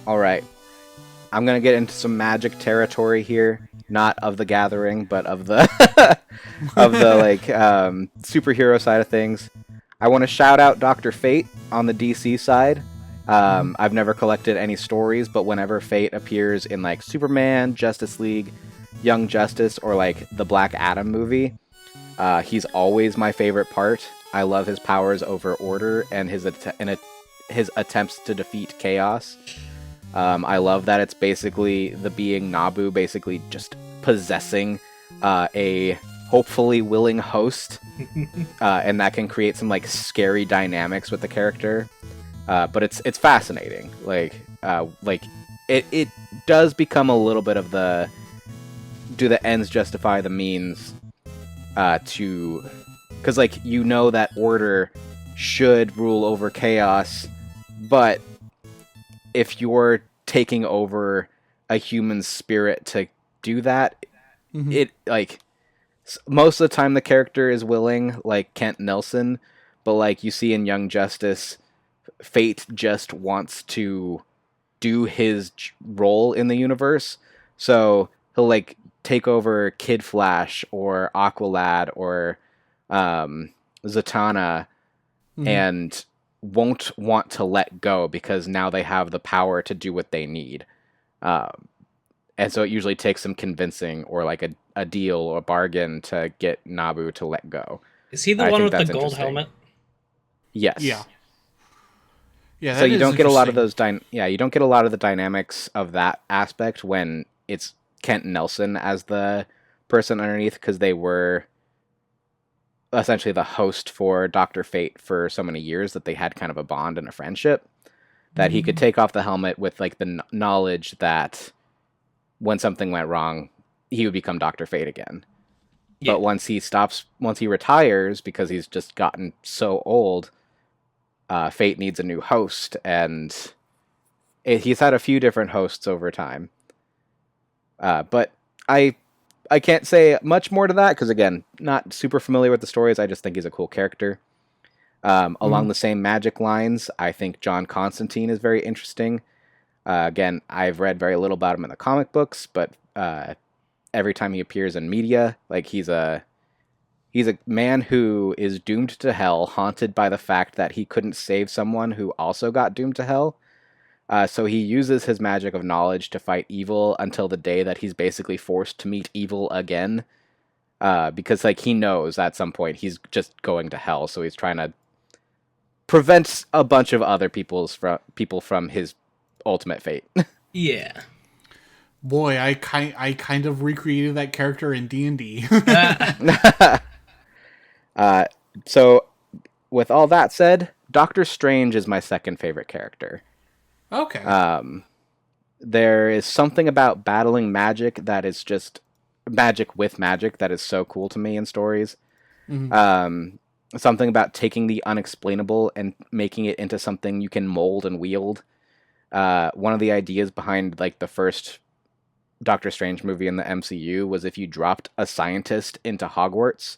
All right. I'm gonna get into some magic territory here, not of the Gathering, but of the of the superhero side of things. I want to shout out Doctor Fate on the DC side. Mhm. I've never collected any stories, but whenever Fate appears in like Superman, Justice League, Young Justice, or like the Black Adam movie, he's always my favorite part. I love his powers over Order and his attempts to defeat Chaos. I love that it's basically the being Nabu basically just possessing a hopefully willing host, and that can create some like scary dynamics with the character. But it's fascinating. Like it does become a little bit of the do the ends justify the means to because like you know that order should rule over chaos, but if you're taking over a human spirit to do that, Mhm. it like most of the time the character is willing, like Kent Nelson, but like you see in Young Justice, Fate just wants to do his role in the universe, so he'll like take over Kid Flash or Aqualad or Zatanna Mhm. and won't want to let go because now they have the power to do what they need. Um, and so it usually takes some convincing or like a deal or a bargain to get Nabu to let go. Is he the I one think with the that's gold interesting. helmet? Yeah. Yes. Yeah, So that you is don't get a lot of interesting. those you don't get a lot of the dynamics of that aspect when it's Kent Nelson as the person underneath because they were essentially the host for Doctor Fate for so many years that they had kind of a bond and a friendship that he could Mhm. take off the helmet with like the knowledge that when something went wrong, he would become Doctor Fate again. Yeah. But once he retires because he's just gotten so old, Fate needs a new host, and he's had a few different hosts over time. But I I can't say much more to that because again, not super familiar with the stories. I just think he's a cool character. Along Mhm. the same magic lines, I think John Constantine is very interesting. Again, I've read very little about him in the comic books, but every time he appears in media, like he's a man who is doomed to hell, haunted by the fact that he couldn't save someone who also got doomed to hell. So he uses his magic of knowledge to fight evil until the day that he's basically forced to meet evil again. Because like he knows at some point he's just going to hell, so he's trying to prevent a bunch of other people from his ultimate fate. Yeah. Boy, I kind of recreated that character in D&D. Uh, uh, so with all that said, Doctor Strange is my second favorite character. Okay. Um, there is something about battling magic that is just magic with magic that is so cool to me in stories. Mhm. Um, Something about taking the unexplainable and making it into something you can mold and wield. One of the ideas behind like the first Doctor Strange movie in the MCU was if you dropped a scientist into Hogwarts,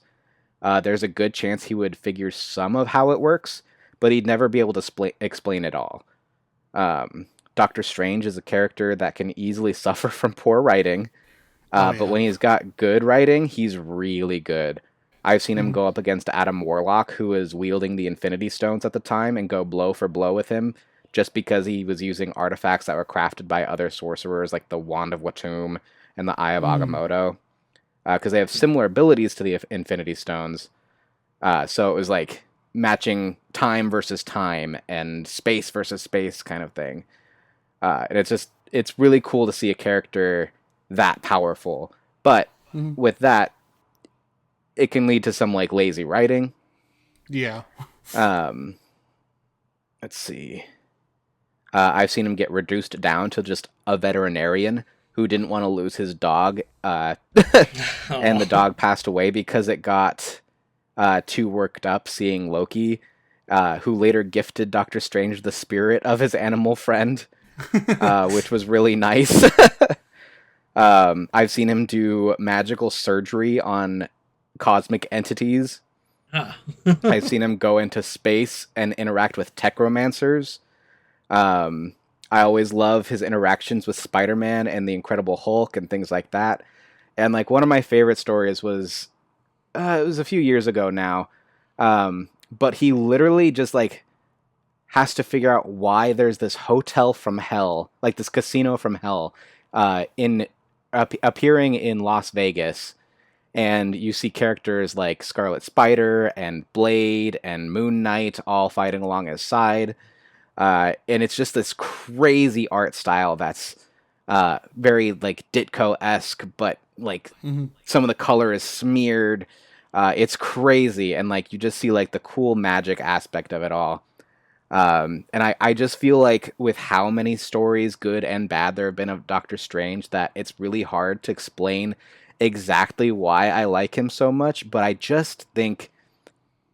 there's a good chance he would figure some of how it works, but he'd never be able to explain it all. Doctor Strange is a character that can easily suffer from poor writing, Oh but yeah. when he's got good writing, he's really good. I've seen him Mhm. go up against Adam Warlock, who was wielding the Infinity Stones at the time, and go blow for blow with him just because he was using artifacts that were crafted by other sorcerers, like the Wand of Watum and the Eye of Mhm. Agamotto, because they have similar abilities to the Infinity Stones. So it was like matching time versus time and space versus space kind of thing. And it's really cool to see a character that powerful. But Mhm. with that, it can lead to some like lazy writing. Yeah. Um, let's see. I've seen him get reduced down to just a veterinarian who didn't want to lose his dog, and the oh. dog passed away because it got too worked up seeing Loki, who later gifted Doctor Strange the spirit of his animal friend, which was really nice. I've seen him do magical surgery on cosmic entities. Ah. I've seen him go into space and interact with techromancers. Um, I always love his interactions with Spider-Man and the Incredible Hulk and things like that. And like one of my favorite stories was it was a few years ago now, but he literally just like has to figure out why there's this hotel from hell, like this casino from hell, in appearing in Las Vegas, and you see characters like Scarlet Spider and Blade and Moon Knight all fighting along his side, and it's just this crazy art style that's very like Ditko-esque, but like Hmm. some of the color is smeared. It's crazy, and like you just see like the cool magic aspect of it all. And I just feel like with how many stories, good and bad, there have been of Doctor Strange, that it's really hard to explain exactly why I like him so much, but I just think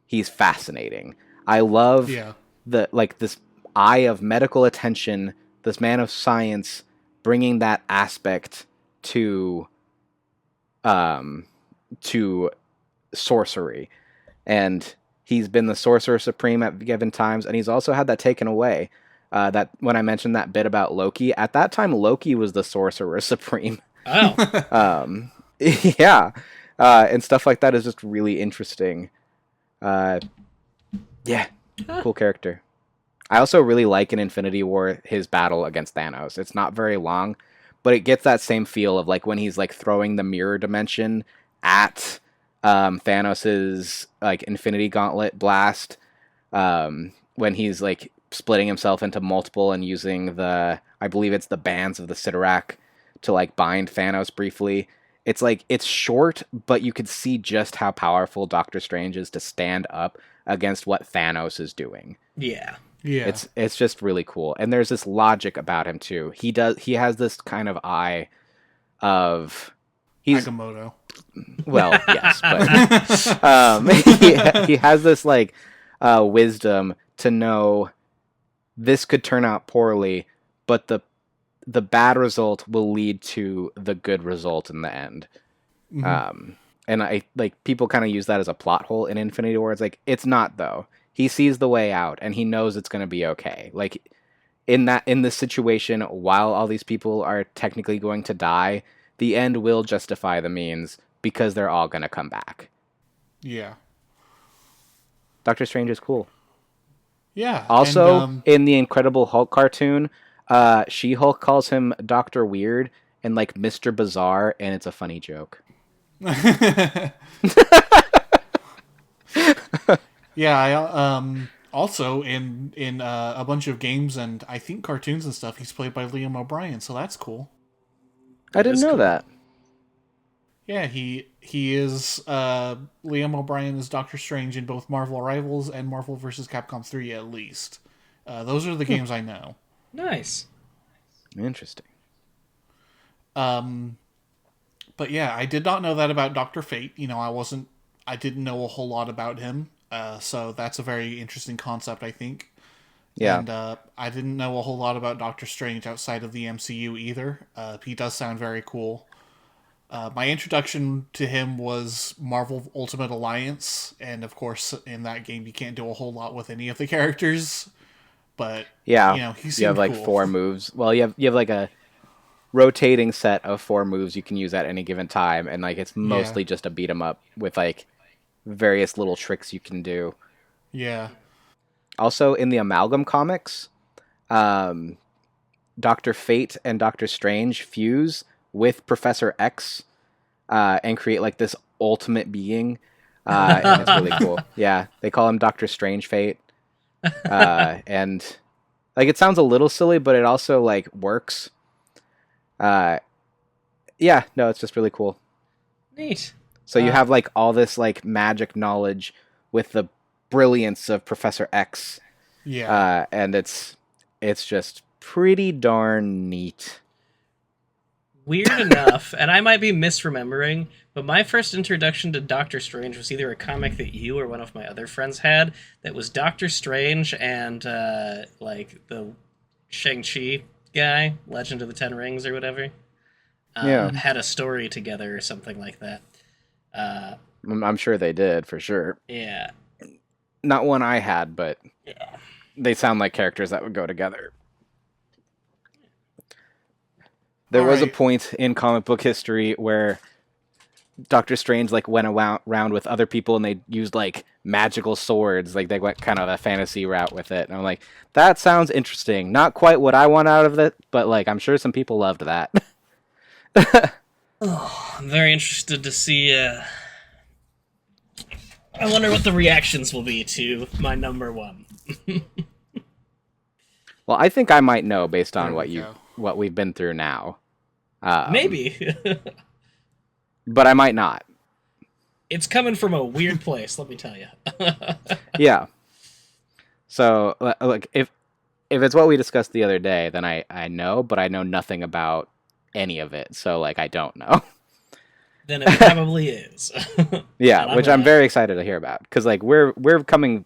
he's fascinating. I love Yeah. the like this eye of medical attention, this man of science bringing that aspect to um to sorcery. And he's been the sorcerer supreme at given times, and he's also had that taken away. That when I mentioned that bit about Loki, at that time Loki was the sorcerer supreme. Oh, Um, yeah, and stuff like that is just really interesting. Uh, yeah, huh. cool character. I also really like in Infinity War his battle against Thanos. It's not very long, but it gets that same feel of like when he's like throwing the mirror dimension at Thanos's like Infinity Gauntlet blast. When he's like splitting himself into multiple and using the, I believe it's the bands of the Sidorak to like bind Thanos briefly. It's like it's short, but you could see just how powerful Doctor Strange is to stand up against what Thanos is doing. Yeah. Yeah. It's just really cool, and there's this logic about him too. He has this kind of eye of he's Agamotto. well, yes, but he has this like wisdom to know this could turn out poorly, but the bad result will lead to the good result in the end. Mhm. And I like people kind of use that as a plot hole in Infinity War. It's like it's not though. He sees the way out, and he knows it's going to be okay. Like in this situation, while all these people are technically going to die, the end will justify the means because they're all going to come back. Yeah. Doctor Strange is cool. Yeah. Also, And in the Incredible Hulk cartoon, She-Hulk calls him Doctor Weird and like Mr. Bizarre, and it's a funny joke. yeah, I also in a bunch of games and I think cartoons and stuff, he's played by Liam O'Brien, so that's cool. I didn't is know cool. that. Yeah, he is Liam O'Brien is Doctor Strange in both Marvel Rivals and Marvel vs. Capcom 3 at least. Those are the games I know. Nice. Interesting. Um, but yeah, I did not know that about Doctor Fate. I didn't know a whole lot about him. So that's a very interesting concept, I think. Yeah. And I didn't know a whole lot about Doctor Strange outside of the MCU either. He does sound very cool. My introduction to him was Marvel Ultimate Alliance, and of course, in that game, you can't do a whole lot with any of the characters. But Yeah. he You have seemed like cool. 4 moves. Well, you have like a rotating set of 4 moves you can use at any given time, and like it's mostly just a beat 'em up with like various little tricks you can do. Yeah, Also, in the Amalgam comics, um, Doctor Fate and Doctor Strange fuse with Professor X and create like this ultimate being, and it's really cool. Yeah, they call him Doctor Strange Fate, and like it sounds a little silly, but it also like works. Uh, yeah, no, it's just really cool. Neat. So you have like all this like magic knowledge with the brilliance of Professor X, yeah. and it's just pretty darn neat. Weird enough, and I might be misremembering, but my first introduction to Doctor Strange was either a comic that you or one of my other friends had that was Doctor Strange and like the Shang-Chi guy, Legend of the Ten Rings or whatever, Yeah, had a story together or something like that. Uh, I'm sure they did for sure. yeah. Not one I had, but Yeah. they sound like characters that would go together. There All was a right. point in comic book history where Doctor Strange like went around with other people and they used like magical swords. Like they went kind of a fantasy route with it. And I'm like, that sounds interesting. Not quite what I want out of it, but like I'm sure some people loved that. I'm very interested to see. I wonder what the reactions will be to my number one. Well, I think I might know based on There we go. what we've been through now. Maybe. But I might not. It's coming from a weird place, let me tell you. Yeah. So like if it's what we discussed the other day, then I know, but I know nothing about any of it. So like I don't know. Then it probably is. Yeah, which I'm very excited to hear about because like we're coming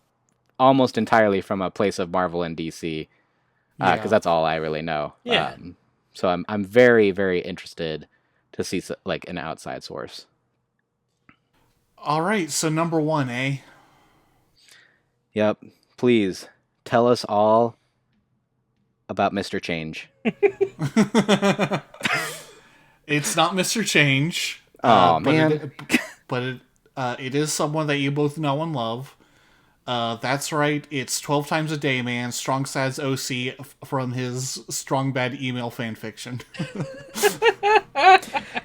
almost entirely from a place of Marvel and DC because that's all I really know. Yeah. So I'm very very interested to see like an outside source. All right. So number one, eh? Yep. Please tell us all about Mr. Change. It's not Mr. Change. Oh man. It is someone that you both know and love. That's right. It's 12 Times a Day Man, Strong Sad's OC from his Strong Bad email fanfiction.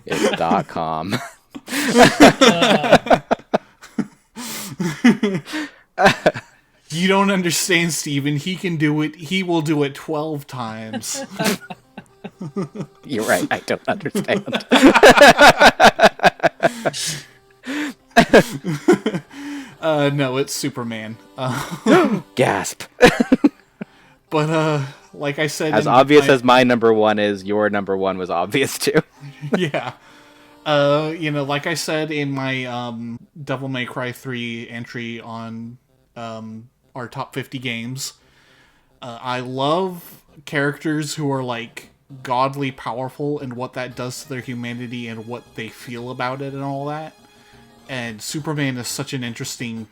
It's .com. You don't understand, Steven. He can do it. He will do it 12 times. You're right. I don't understand. No, it's Superman. Gasp. But like I said, As obvious as my number one is, your number one was obvious too. yeah. Like I said in my Devil May Cry 3 entry on our top 50 games, I love characters who are like godly powerful and what that does to their humanity and what they feel about it and all that. And Superman is such an interesting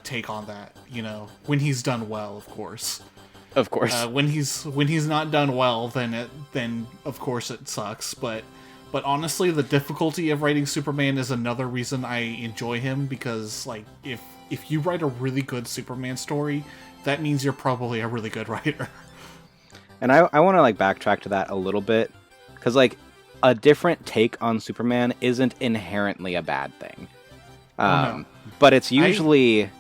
take on that, when he's done well, of course. Of course. When he's not done well, then of course it sucks. But honestly, the difficulty of writing Superman is another reason I enjoy him, because like if you write a really good Superman story, that means you're probably a really good writer. And I want to like backtrack to that a little bit, because like a different take on Superman isn't inherently a bad thing. No. But it's usually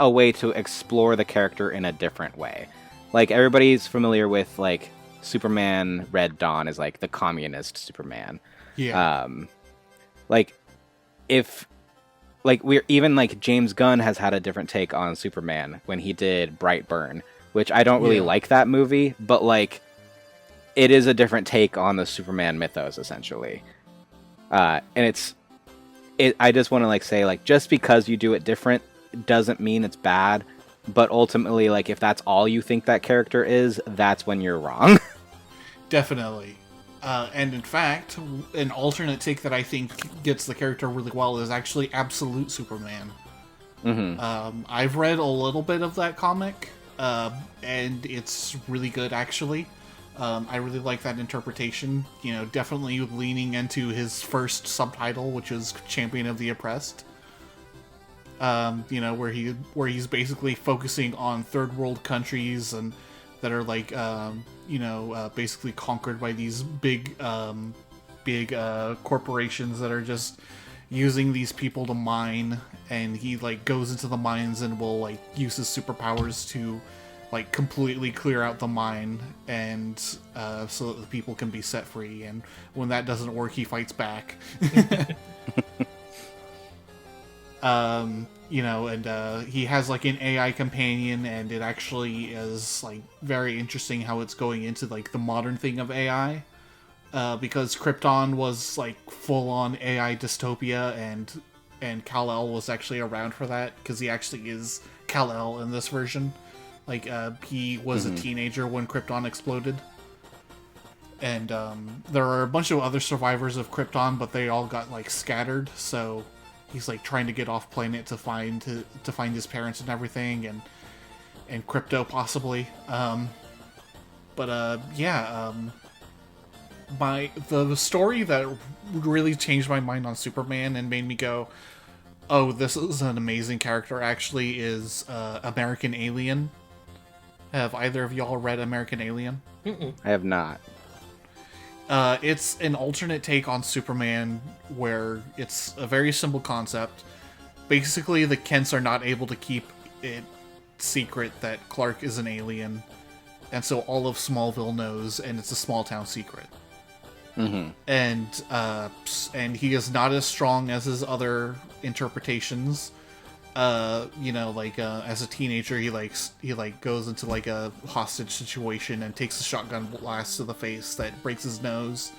a way to explore the character in a different way. Like everybody's familiar with like Superman Red Dawn is like the communist Superman. Yeah. Like if like we're even like James Gunn has had a different take on Superman when he did Brightburn, which I don't really like that movie, but like it is a different take on the Superman mythos essentially. And I just want to like say like just because you do it different doesn't mean it's bad, but ultimately like if that's all you think that character is, that's when you're wrong. Definitely. And in fact, an alternate take that I think gets the character really well is actually Absolute Superman. Mm-hmm. I've read a little bit of that comic, and it's really good, actually. I really like that interpretation. Definitely leaning into his first subtitle, which is Champion of the Oppressed. Where he's basically focusing on third world countries and that are like basically conquered by these big corporations that are just using these people to mine, and he like goes into the mines and will like use his superpowers to like completely clear out the mine and so that the people can be set free, and when that doesn't work he fights back. He has like an AI companion, and it actually is like very interesting how it's going into like the modern thing of AI, because Krypton was like full on AI dystopia, and Kal-El was actually around for that because he actually is Kal-El in this version. Like he was a teenager when Krypton exploded, and there are a bunch of other survivors of Krypton, but they all got like scattered, so he's like trying to get off planet to find his parents and everything, and Crypto possibly. The story that really changed my mind on Superman and made me go, "Oh, this is an amazing character." Actually, is American Alien. Have either of y'all read American Alien? Mm-mm. I have not. It's an alternate take on Superman where it's a very simple concept. Basically, the Kents are not able to keep it secret that Clark is an alien, and so all of Smallville knows, and it's a small town secret. Mm-hmm. And he is not as strong as his other interpretations. As a teenager, he goes into like a hostage situation and takes a shotgun blast to the face that breaks his nose,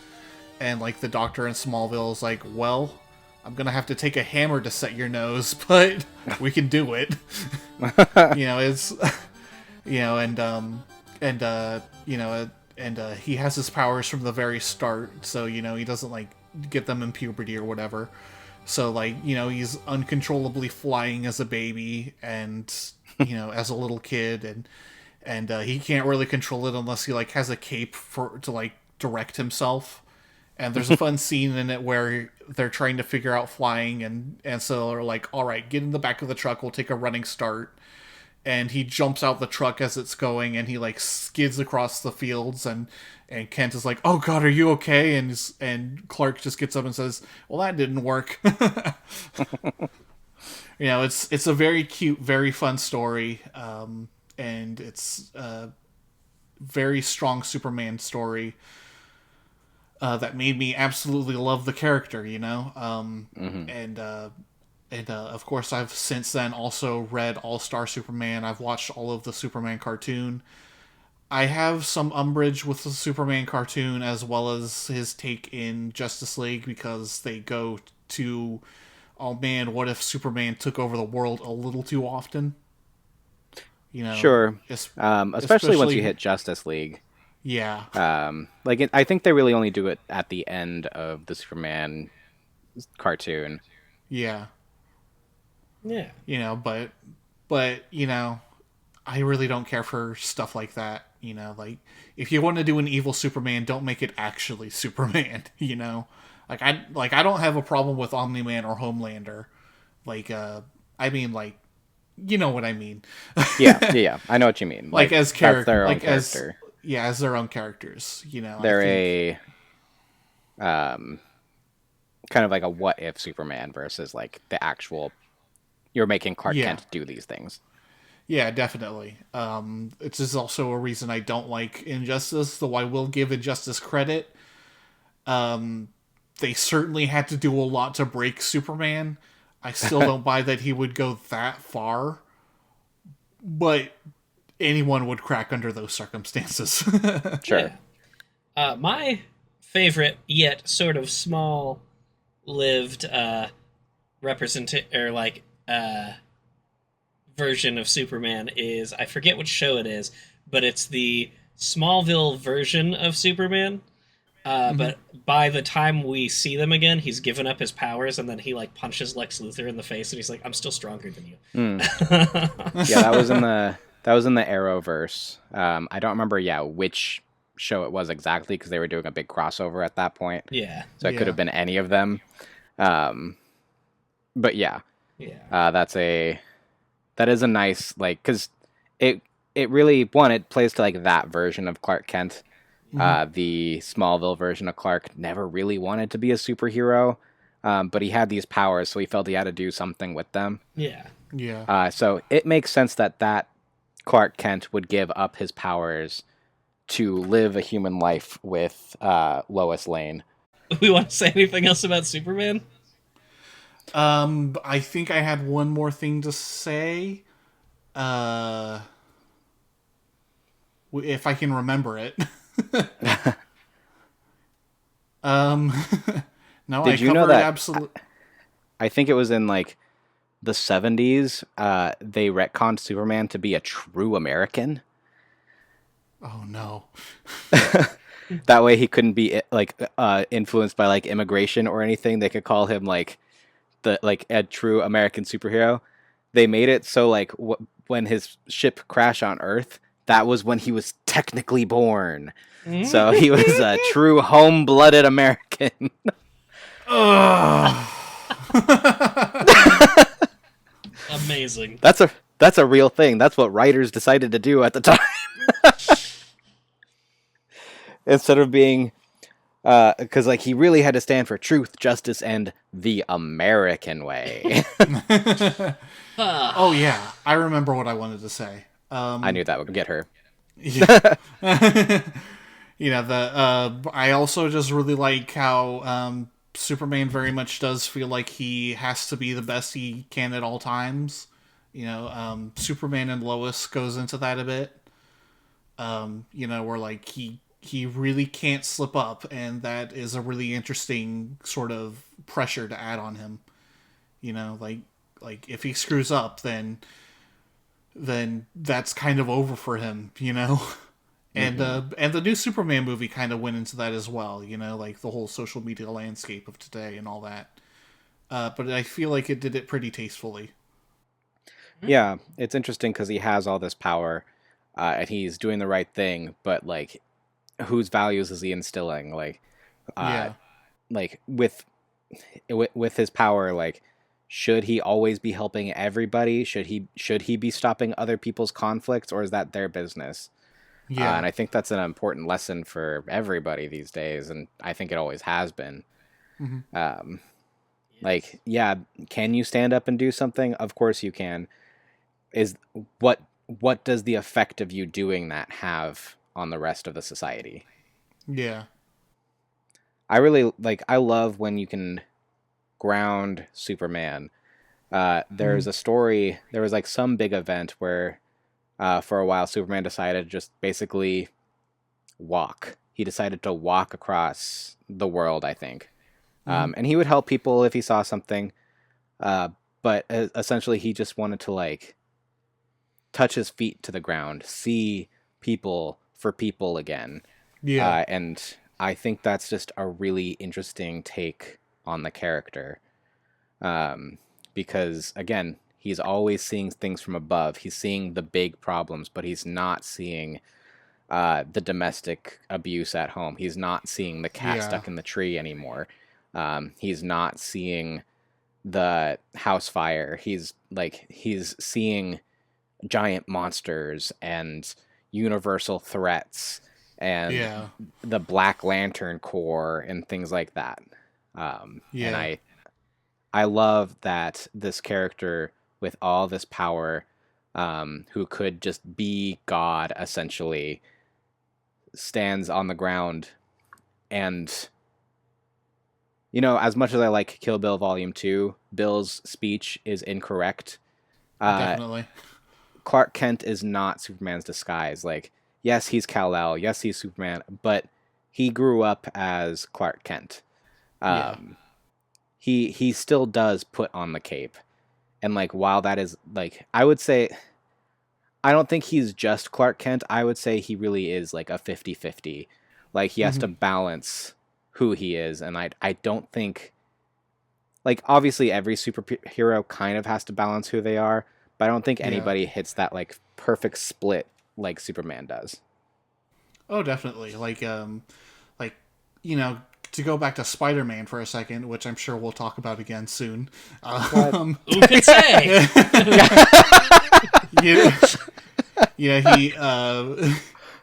and like the doctor in Smallville is like, well, I'm gonna have to take a hammer to set your nose, but we can do it. It's he has his powers from the very start, so he doesn't like get them in puberty or whatever. So, he's uncontrollably flying as a baby and, as a little kid, and he can't really control it unless he, has a cape to direct himself. And there's a fun scene in it where they're trying to figure out flying, and so they're like, all right, get in the back of the truck, we'll take a running start. And he jumps out the truck as it's going, and he, skids across the fields, and Kent is like, "Oh God, are you okay?" And Clark just gets up and says, "Well, that didn't work." It's a very cute, very fun story, and it's a very strong Superman story that made me absolutely love the character. And of course, I've since then also read All-Star Superman. I've watched all of the Superman cartoon. I have some umbrage with the Superman cartoon as well as his take in Justice League because they go to, oh man, what if Superman took over the world a little too often? Sure. Especially once you hit Justice League. Yeah. I think they really only do it at the end of the Superman cartoon. Yeah. Yeah. But I really don't care for stuff like that. If you want to do an evil Superman, don't make it actually Superman. I don't have a problem with Omni-Man or Homelander. You know what I mean. yeah, I know what you mean. As character, their own character. As their own characters. They're kind of like a what if Superman versus the actual. You're making Clark Kent do these things. Yeah, definitely. It's just also a reason I don't like Injustice, though I will give Injustice credit. They certainly had to do a lot to break Superman. I still don't buy that he would go that far. But anyone would crack under those circumstances. Sure. Yeah. My favorite, yet sort of small-lived version of Superman is, I forget which show it is, but it's the Smallville version of Superman. But by the time we see them again, he's given up his powers, and then he punches Lex Luthor in the face, and he's like, "I'm still stronger than you." Yeah, that was in the Arrowverse. I don't remember which show it was exactly because they were doing a big crossover at that point. Yeah, so it could have been any of them. But yeah, that is a nice because it really it plays to that version of Clark Kent. The Smallville version of Clark never really wanted to be a superhero, but he had these powers, so he felt he had to do something with them. Yeah. So it makes sense that Clark Kent would give up his powers to live a human life with Lois Lane. We want to say anything else about Superman? I think I had one more thing to say. If I can remember it. No, Did you know covered that? Absolute. I think it was in the 70s. They retconned Superman to be a true American. Oh no. That way he couldn't be influenced by immigration or anything. They could call him a true American superhero. They made it so when his ship crashed on Earth, that was when he was technically born. So he was a true home-blooded American. Amazing. That's a real thing. That's what writers decided to do at the time. Instead of being, because like he really had to stand for truth, justice, and the American way. Oh yeah, I remember what I wanted to say. I knew that would get her. Yeah. You know, I also just really like how Superman very much does feel like he has to be the best he can at all times. You know, Superman and Lois goes into that a bit. You know, where like he really can't slip up, and that is a really interesting sort of pressure to add on him. You know, like if he screws up, then that's kind of over for him. You know. And the new Superman movie kind of went into that as well, you know, like the whole social media landscape of today and all that. But I feel like it did it pretty tastefully. Yeah, it's interesting because he has all this power, and he's doing the right thing, but like, whose values is he instilling? Like, Yeah. like with his power, like, should he always be helping everybody? Should he be stopping other people's conflicts, or is that their business? Yeah. And I think that's an important lesson for everybody these days, and I think it always has been. Um, like, yeah, can you stand up and do something? Of course you can. Is what does the effect of you doing that have on the rest of the society? Yeah. I love when you can ground Superman. There's a story, there was like some big event where for a while, Superman decided to just basically walk. He decided to walk across the world, I think. And he would help people if he saw something. But essentially, he just wanted to, like, touch his feet to the ground, see people for people again. Yeah. And I think that's just a really interesting take on the character. Because, again, he's always seeing things from above. He's seeing the big problems, but he's not seeing the domestic abuse at home. He's not seeing the cat stuck in the tree anymore. He's not seeing the house fire. He's seeing giant monsters and universal threats and the Black Lantern Corps and things like that. And I love that this character with all this power, who could just be God, essentially, stands on the ground. And, you know, as much as I like Kill Bill Volume 2, Bill's speech is incorrect. Definitely. Clark Kent is not Superman's disguise. Like, yes, he's Kal-El, yes, he's Superman, but he grew up as Clark Kent. He still does put on the cape. And, like, while that is, like, I would say, I don't think he's just Clark Kent. I would say he really is, like, a 50-50. Like, he has to balance who he is. And I don't think, like, obviously every superhero kind of has to balance who they are, but I don't think anybody hits that, like, perfect split like Superman does. Oh, definitely. Like, you know, to go back to Spider-Man for a second, which I'm sure we'll talk about again soon. Who could say?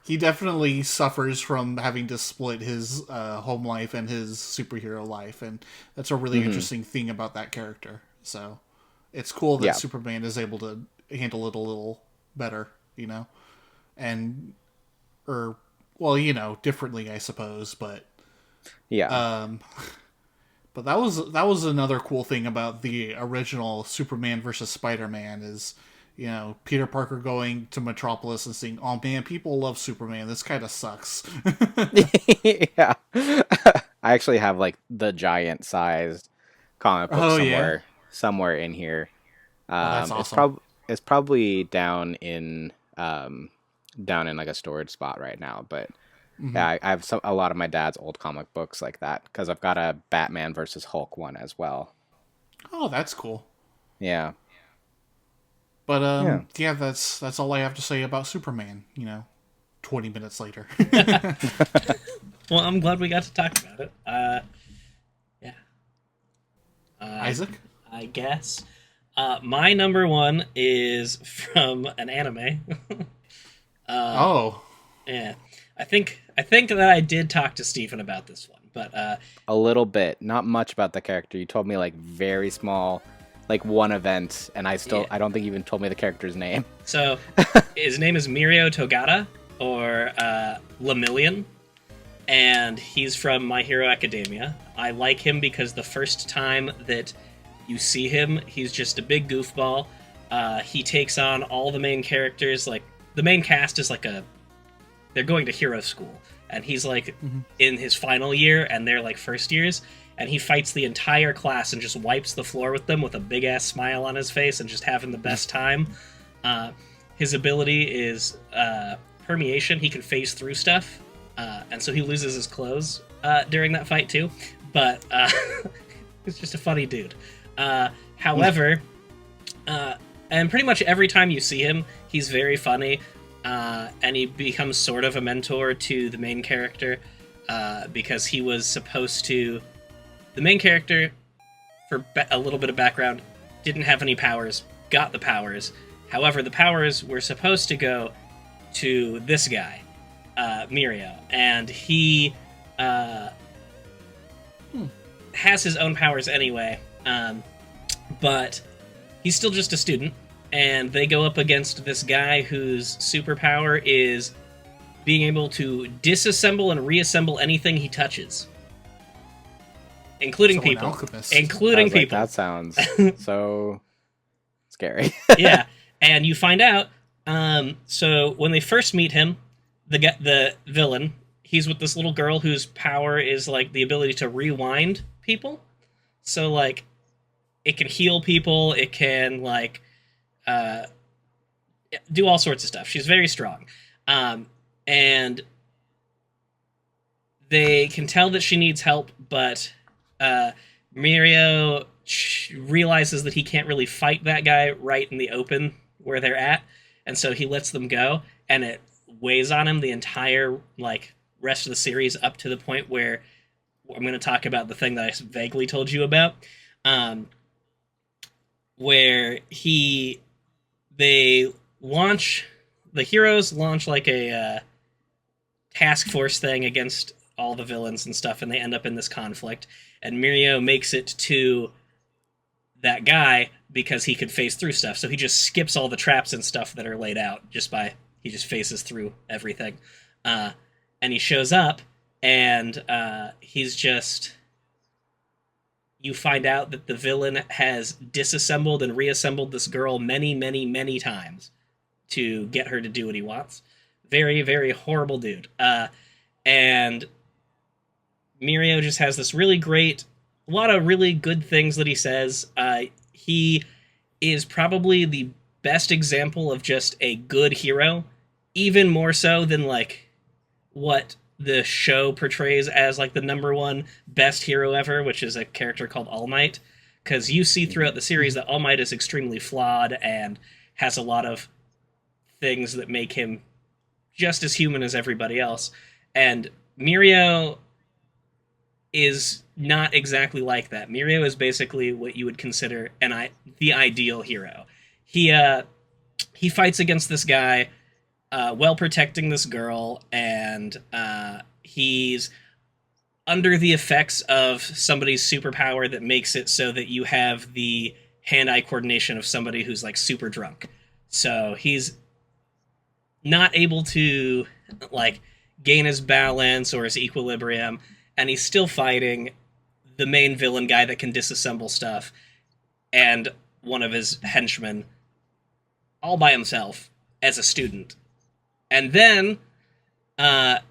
He definitely suffers from having to split his home life and his superhero life, and that's a really interesting thing about that character. So it's cool that Superman is able to handle it a little better, you know, you know, differently, I suppose, but but that was another cool thing about the original Superman versus Spider-Man is, you know, Peter Parker going to Metropolis and saying, "Oh man, people love Superman. This kind of sucks." Yeah. I actually have, like, the giant sized comic book somewhere in here. That's awesome. It's probably down in like a storage spot right now, but yeah, I have a lot of my dad's old comic books like that because I've got a Batman versus Hulk one as well. Oh, that's cool. Yeah. But Yeah. yeah, that's all I have to say about Superman. 20 minutes later. Well, I'm glad we got to talk about it. Yeah. Isaac. I guess. My number one is from an anime. Oh, Yeah, I think that I did talk to Stephen about this one, but A little bit, not much about the character. You told me like very small, like one event, and yeah. I don't think you even told me the character's name. So his name is Mirio Togata, or Lemillion, and he's from My Hero Academia. I like him because the first time that you see him, he's just a big goofball. He takes on all the main characters. Like, the main cast is like they're going to hero school, and he's like in his final year, and they're like first years, and he fights the entire class and just wipes the floor with them with a big ass smile on his face and just having the best time. His ability is permeation. He can phase through stuff, and so he loses his clothes during that fight too. But he's just a funny dude. However, and pretty much every time you see him, he's very funny, and he becomes sort of a mentor to the main character, because he was supposed to... The main character, for a little bit of background, didn't have any powers, got the powers. However, the powers were supposed to go to this guy, Mirio, and he has his own powers anyway, but he's still just a student, and they go up against this guy whose superpower is being able to disassemble and reassemble anything he touches, including people. Alchemist. Including people. That sounds so scary. Yeah, and you find out. So when they first meet him, the villain, he's with this little girl whose power is like the ability to rewind people. So like, it can heal people. It can like do all sorts of stuff. She's very strong, and they can tell that she needs help, but Mirio realizes that he can't really fight that guy right in the open where they're at, and so he lets them go, and it weighs on him the entire like rest of the series up to the point where I'm going to talk about the thing that I vaguely told you about, where the heroes launch like a task force thing against all the villains and stuff, and they end up in this conflict, and Mirio makes it to that guy because he could phase through stuff, so he just skips all the traps and stuff that are laid out he just phases through everything, and he shows up, and he's just... You find out that the villain has disassembled and reassembled this girl many, many, many times to get her to do what he wants. Very, very horrible dude. And Mirio just has this really great... A lot of really good things that he says. He is probably the best example of just a good hero, even more so than, like, what the show portrays as like the number one best hero ever, which is a character called All Might, because you see throughout the series that All Might is extremely flawed and has a lot of things that make him just as human as everybody else, and Mirio is not exactly like that. Mirio is basically what you would consider the ideal hero. He fights against this guy while protecting this girl, and he's under the effects of somebody's superpower that makes it so that you have the hand-eye coordination of somebody who's like super drunk. So he's not able to like gain his balance or his equilibrium, and he's still fighting the main villain guy that can disassemble stuff and one of his henchmen all by himself as a student. And then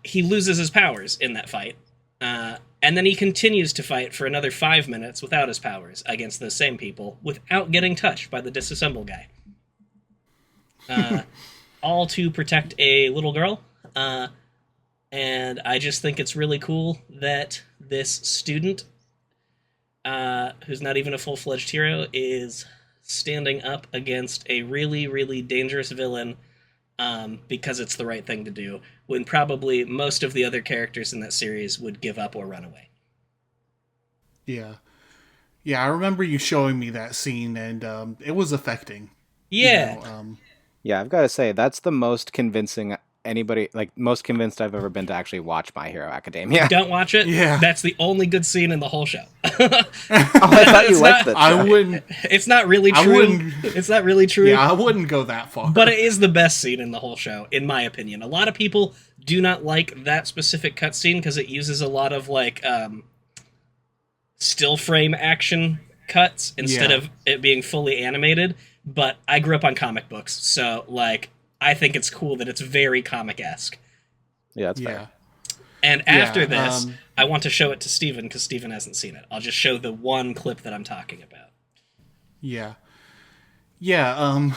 he loses his powers in that fight. And then he continues to fight for another 5 minutes without his powers against those same people without getting touched by the disassemble guy. All to protect a little girl. And I just think it's really cool that this student, who's not even a full-fledged hero, is standing up against a really, really dangerous villain because it's the right thing to do, when probably most of the other characters in that series would give up or run away. Yeah. Yeah, I remember you showing me that scene, and it was affecting. You Yeah. know, Yeah, I've got to say that's the most convincing most convinced I've ever been to actually watch My Hero Academia. Don't watch it. Yeah. That's the only good scene in the whole show. I thought you liked that show. I wouldn't. It's not really I true. wouldn't. It's not really true. Yeah, I wouldn't go that far. But it is the best scene in the whole show, in my opinion. A lot of people do not like that specific cutscene because it uses a lot of like still frame action cuts instead Yeah. of it being fully animated. But I grew up on comic books, so like I think it's cool that it's very comic-esque. Yeah, that's yeah. fair. And after Yeah, this, I want to show it to Steven because Steven hasn't seen it. I'll just show the one clip that I'm talking about. Yeah. Yeah,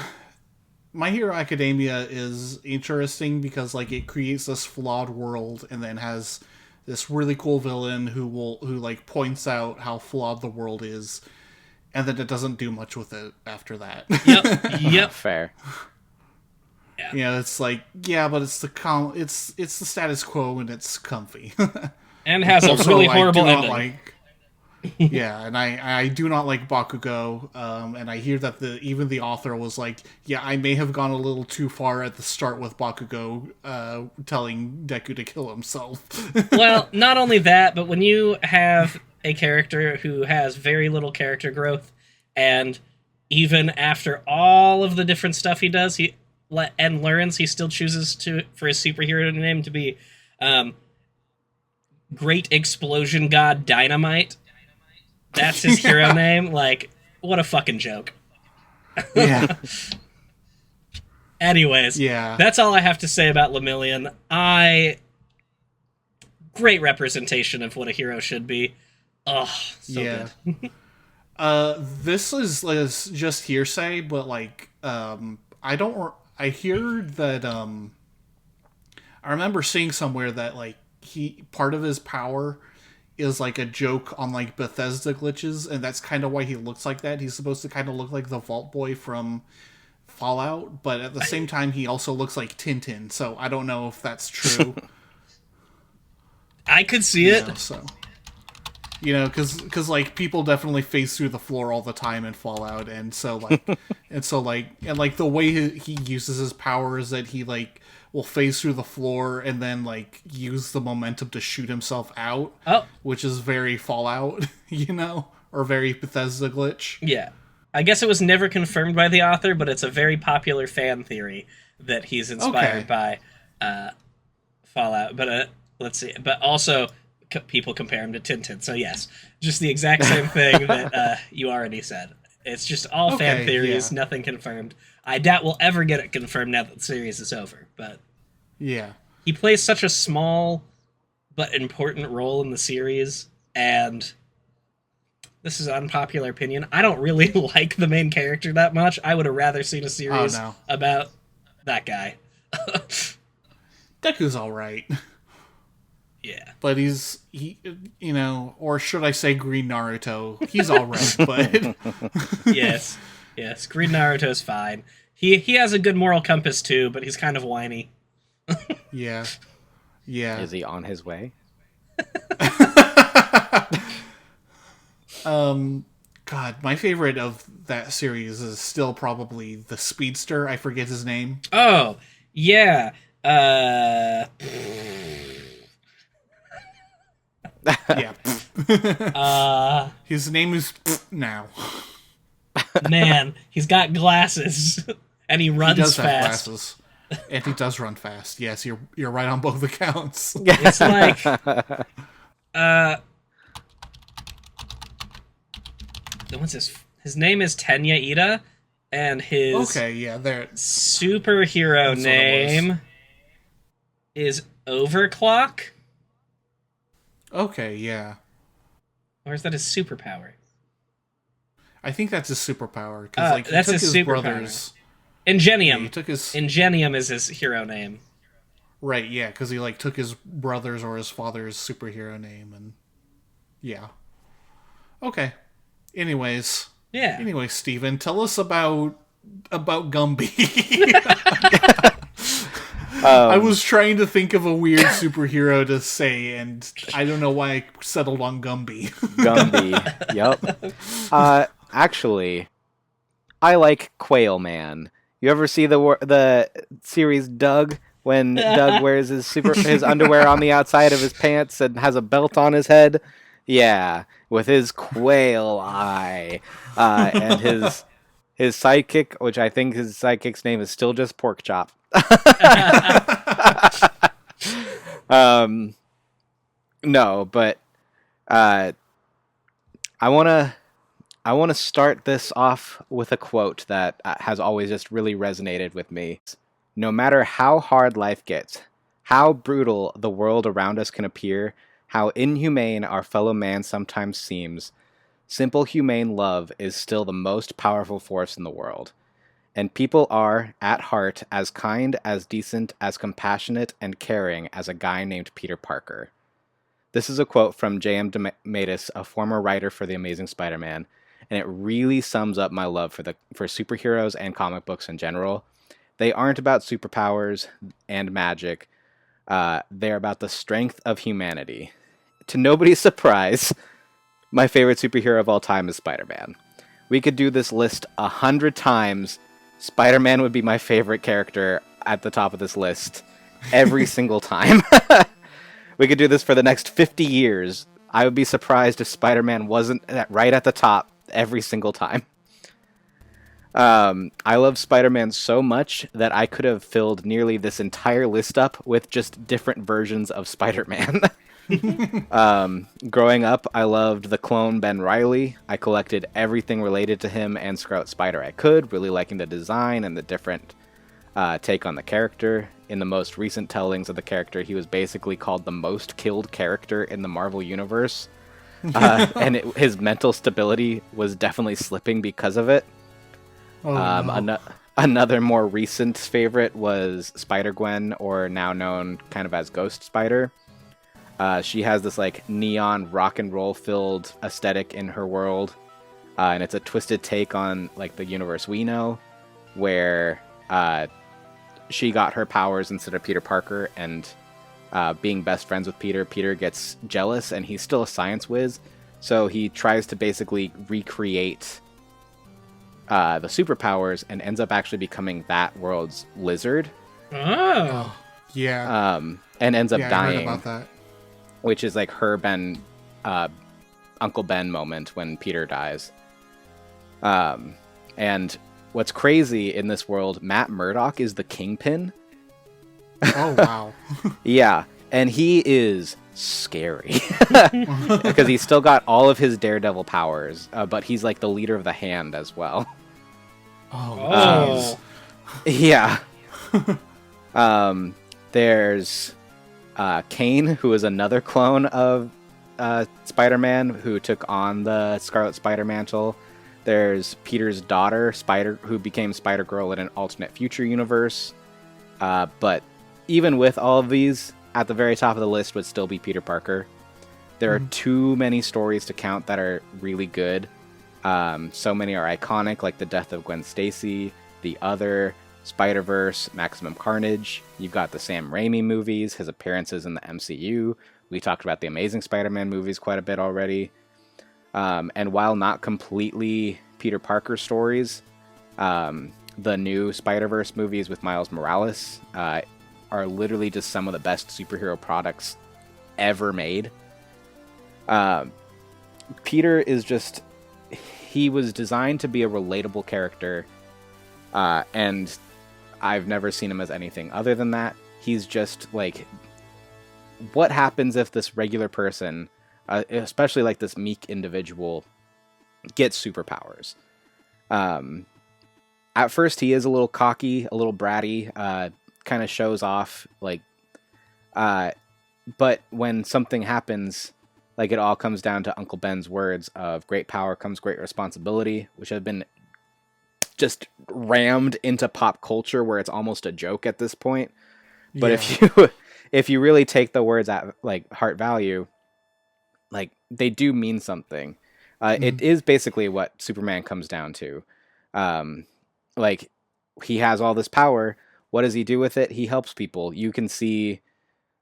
My Hero Academia is interesting because like it creates this flawed world and then has this really cool villain who like points out how flawed the world is, and then it doesn't do much with it after that. Yep. Fair. Yeah, it's like, yeah, but it's the it's the status quo and it's comfy. And has a Also, really I horrible do not ending. yeah, and I do not like Bakugo, and I hear that even the author was like, yeah, I may have gone a little too far at the start with Bakugo, telling Deku to kill himself. Well, not only that, but when you have a character who has very little character growth, and even after all of the different stuff he does, and learns, he still chooses for his superhero name to be Great Explosion God Dynamite. That's his hero name. Like, what a fucking joke. Yeah, Anyways, yeah. that's all I have to say about Lemillion. Great representation of what a hero should be. Oh, so Yeah. good. This is just hearsay, but like, I don't. I hear that. I remember seeing somewhere that like part of his power is like a joke on like Bethesda glitches, and that's kind of why he looks like that. He's supposed to kind of look like the Vault Boy from Fallout, but at the same time, he also looks like Tintin. So I don't know if that's true. I could see it. So. Because like people definitely phase through the floor all the time in Fallout, and so like the way he uses his power is that he like will phase through the floor and then like use the momentum to shoot himself out, which is very Fallout, or very Bethesda glitch. Yeah. I guess it was never confirmed by the author, but it's a very popular fan theory that he's inspired by Fallout. But let's see. But also, people compare him to Tintin. So yes, just the exact same thing that you already said. It's just all fan theories, nothing confirmed. I doubt we'll ever get it confirmed now that the series is over. But yeah, he plays such a small but important role in the series, and this is an unpopular opinion. I don't really like the main character that much. I would have rather seen a series about that guy. Deku's all right. Yeah. But or should I say Green Naruto? He's all right, but Yes. Green Naruto's fine. He has a good moral compass too, but he's kind of whiny. yeah. Is he on his way? God, my favorite of that series is still probably the Speedster. I forget his name. Oh, yeah. Yeah. His name is now. Man, he's got glasses and he runs He does fast. have glasses. And he does run fast. Yes, you're right on both accounts. It's like what's his name is Tenya Ida, and his superhero name is Overclock. Okay, yeah. Or is that his superpower? I think that's his superpower. Like, that's his superpower. Brothers. Ingenium. Yeah, he took his Ingenium is his hero name. Right, yeah, because he like took his brother's or his father's superhero name, and yeah. Okay. Anyways, Yeah. Anyway, Steven, tell us about Gumby. I was trying to think of a weird superhero to say, and I don't know why I settled on Gumby. Gumby. Yep. Actually, I like Quail Man. You ever see the series Doug? When Doug wears his underwear on the outside of his pants and has a belt on his head? Yeah, with his quail eye. And his sidekick, which I think his sidekick's name is still just Pork Chop. No, but I wanna start this off with a quote that has always just really resonated with me. No matter how hard life gets, how brutal the world around us can appear, how inhumane our fellow man sometimes seems, simple humane love is still the most powerful force in the world. And people are, at heart, as kind, as decent, as compassionate, and caring as a guy named Peter Parker. This is a quote from J.M. DeMatteis, a former writer for The Amazing Spider-Man, and it really sums up my love for superheroes and comic books in general. They aren't about superpowers and magic. They're about the strength of humanity. To nobody's surprise, my favorite superhero of all time is Spider-Man. We could do this list 100 times. Spider-Man would be my favorite character at the top of this list every single time. We could do this for the next 50 years. I would be surprised if Spider-Man wasn't right at the top every single time. I love Spider-Man so much that I could have filled nearly this entire list up with just different versions of Spider-Man. Growing up, I loved the clone Ben Reilly. I collected everything related to him and Scarlet Spider I could, really liking the design and the different take on the character. In the most recent tellings of the character, he was basically called the most killed character in the Marvel Universe. And his mental stability was definitely slipping because of it. No. Another more recent favorite was Spider-Gwen, or now known kind of as Ghost Spider. She has this like neon rock and roll filled aesthetic in her world, and it's a twisted take on like the universe we know, where she got her powers instead of Peter Parker, and being best friends with Peter gets jealous, and he's still a science whiz, so he tries to basically recreate the superpowers and ends up actually becoming that world's lizard. Oh. Yeah. And ends up I dying. heard about that. Which is like her Uncle Ben moment when Peter dies. And what's crazy in this world, Matt Murdock is the Kingpin. Oh, wow. Yeah, and he is scary. Because he's still got all of his Daredevil powers, but he's like the leader of the Hand as well. Oh, yeah. There's Kane, who is another clone of Spider-Man, who took on the Scarlet Spider mantle. There's Peter's daughter, Spider, who became Spider-Girl in an alternate future universe. But even with all of these, at the very top of the list would still be Peter Parker. There are too many stories to count that are really good. So many are iconic, like the death of Gwen Stacy, The Other, Spider-Verse, Maximum Carnage. You've got the Sam Raimi movies, his appearances in the MCU. We talked about the Amazing Spider-Man movies quite a bit already. And while not completely Peter Parker stories, the new Spider-Verse movies with Miles Morales are literally just some of the best superhero products ever made. Peter is just... He was designed to be a relatable character, and I've never seen him as anything other than that. He's just like, what happens if this regular person, especially like this meek individual, gets superpowers? At first, he is a little cocky, a little bratty, kind of shows off, like, but when something happens, like, it all comes down to Uncle Ben's words of great power comes great responsibility, which have been just rammed into pop culture where it's almost a joke at this point. But if you really take the words at like heart value, like, they do mean something. It is basically what Superman comes down to. Um, like, he has all this power. What does he do with it? He helps people. You can see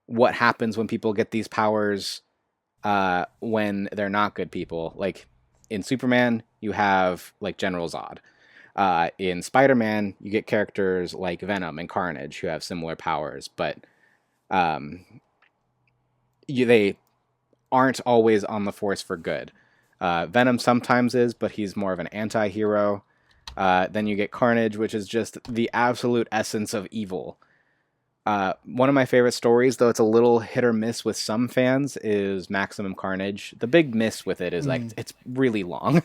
what happens when people get these powers when they're not good people. Like in Superman, you have like General Zod. In Spider-Man, you get characters like Venom and Carnage who have similar powers, but um, they aren't always on the force for good. Venom sometimes is, but he's more of an anti-hero. Then you get Carnage, which is just the absolute essence of evil. One of my favorite stories, though it's a little hit or miss with some fans, is Maximum Carnage. The big miss with it is like it's really long.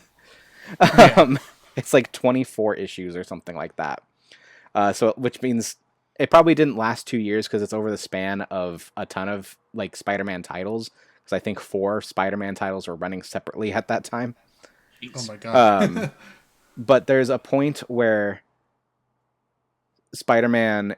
Yeah. It's like 24 issues or something like that. So which means it probably didn't last 2 years because it's over the span of a ton of like Spider-Man titles. Because I think 4 Spider-Man titles were running separately at that time. Oh my god. But there's a point where Spider-Man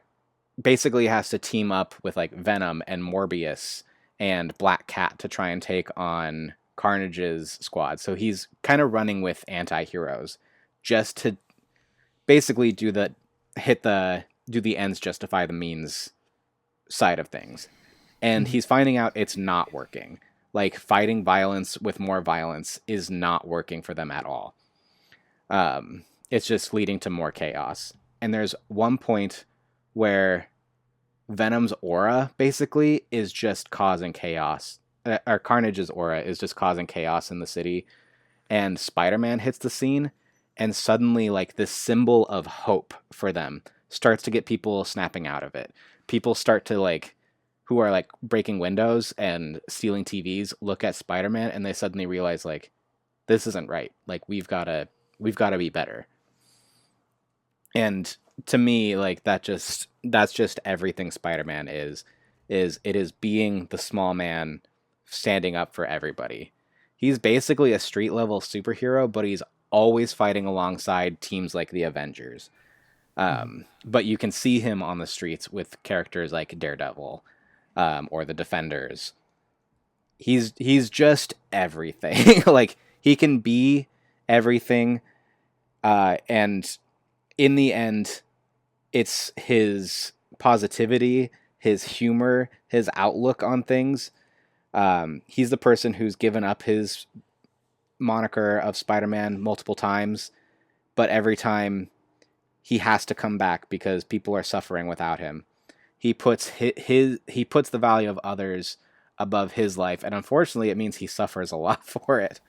basically has to team up with like Venom and Morbius and Black Cat to try and take on Carnage's squad. So he's kind of running with anti-heroes just to basically do the ends justify the means side of things. And he's finding out it's not working. Like fighting violence with more violence is not working for them at all. It's just leading to more chaos. And there's one point where Venom's aura basically is just causing chaos. Or Carnage's aura is just causing chaos in the city. And Spider-Man hits the scene, and suddenly, like, this symbol of hope for them starts to get people snapping out of it. People start to, like, who are, like, breaking windows and stealing TVs, look at Spider-Man, and they suddenly realize, like, this isn't right. Like, we've got to be better. And to me, like, that's just everything Spider-Man is it is being the small man standing up for everybody. He's basically a street level superhero, but he's always fighting alongside teams like the Avengers. But you can see him on the streets with characters like Daredevil, or the Defenders. He's just everything. Like, he can be everything, and in the end, it's his positivity, his humor, his outlook on things. He's the person who's given up his moniker of Spider-Man multiple times, but every time he has to come back because people are suffering without him. He puts he puts the value of others above his life, and unfortunately, it means he suffers a lot for it.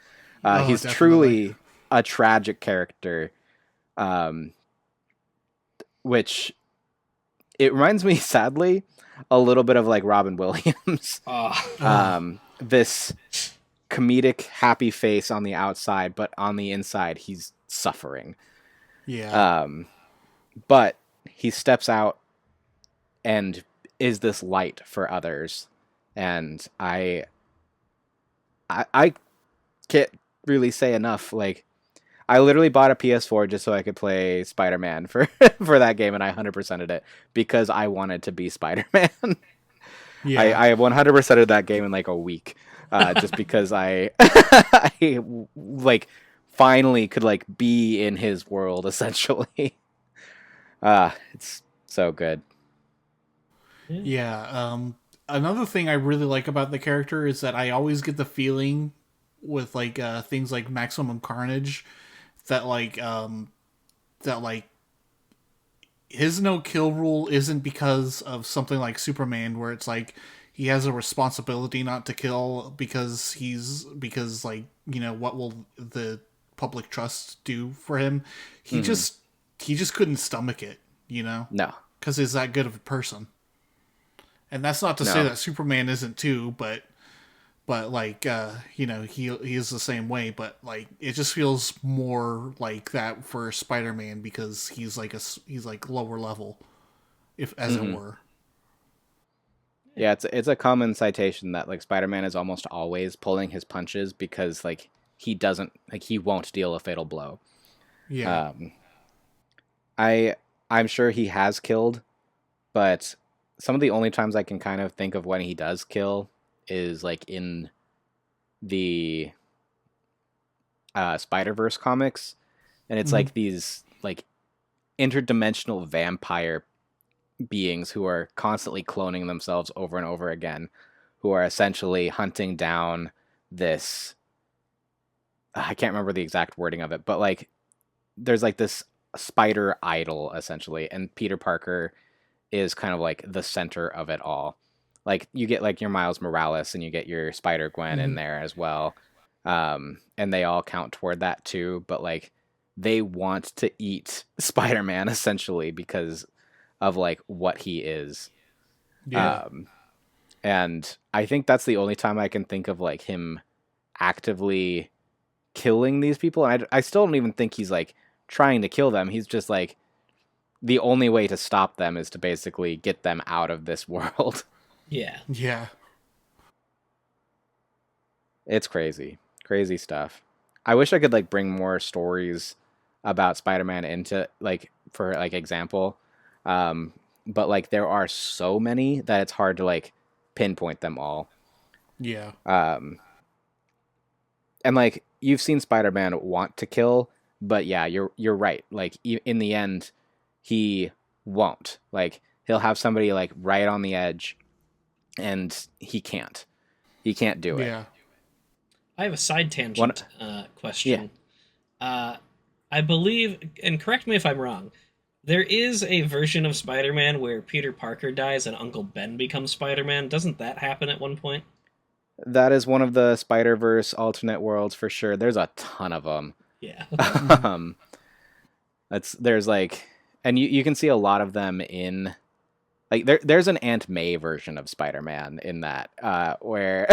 He's Definitely. truly a tragic character. Which it reminds me, sadly, a little bit of like Robin Williams. This comedic, happy face on the outside, but on the inside, he's suffering. Yeah. But he steps out and is this light for others, and I can't really say enough. Like, I literally bought a PS4 just so I could play Spider-Man for for that game, and I 100%ed it because I wanted to be Spider-Man. Yeah. I 100%ed that game in like a week, just because I like finally could like be in his world essentially. It's so good. Yeah. Another thing I really like about the character is that I always get the feeling with like things like Maximum Carnage that like his no kill rule isn't because of something like Superman, where it's like he has a responsibility not to kill because like, you know, what will the public trust do for him? He just couldn't stomach it, you know, No. because he's that good of a person. And that's not to say No. that Superman isn't too, but like you know, he is the same way, but like it just feels more like that for Spider-Man because he's like lower level, if as it were. Yeah, it's a common citation that like Spider-Man is almost always pulling his punches because like he won't deal a fatal blow. Yeah. I'm sure he has killed, but some of the only times I can kind of think of when he does kill is like in the Spider-Verse comics, and it's like these like interdimensional vampire beings who are constantly cloning themselves over and over again, who are essentially hunting down this. I can't remember the exact wording of it, but like there's like this spider idol essentially, and Peter Parker is kind of like the center of it all. Like you get like your Miles Morales and you get your Spider Gwen in there as well, and they all count toward that too. But like they want to eat Spider-Man essentially because of like what he is. Yeah. And I think that's the only time I can think of like him actively killing these people. And I still don't even think he's like trying to kill them. He's just like the only way to stop them is to basically get them out of this world. Yeah. Yeah. It's crazy. Crazy stuff. I wish I could like bring more stories about Spider-Man into like for like example. But like there are so many that it's hard to like pinpoint them all. Yeah. And like you've seen Spider-Man want to kill, but yeah, you're right. Like in the end, he won't. Like he'll have somebody like right on the edge, and he can't. He can't do it. Yeah. I have a side tangent question. I believe, and correct me if I'm wrong, there is a version of Spider-Man where Peter Parker dies and Uncle Ben becomes Spider-Man. Doesn't that happen at one point? That is one of the Spider-Verse alternate worlds for sure. There's a ton of them. Yeah. There's like, and you can see a lot of them in, like there's an Aunt May version of Spider-Man in that, where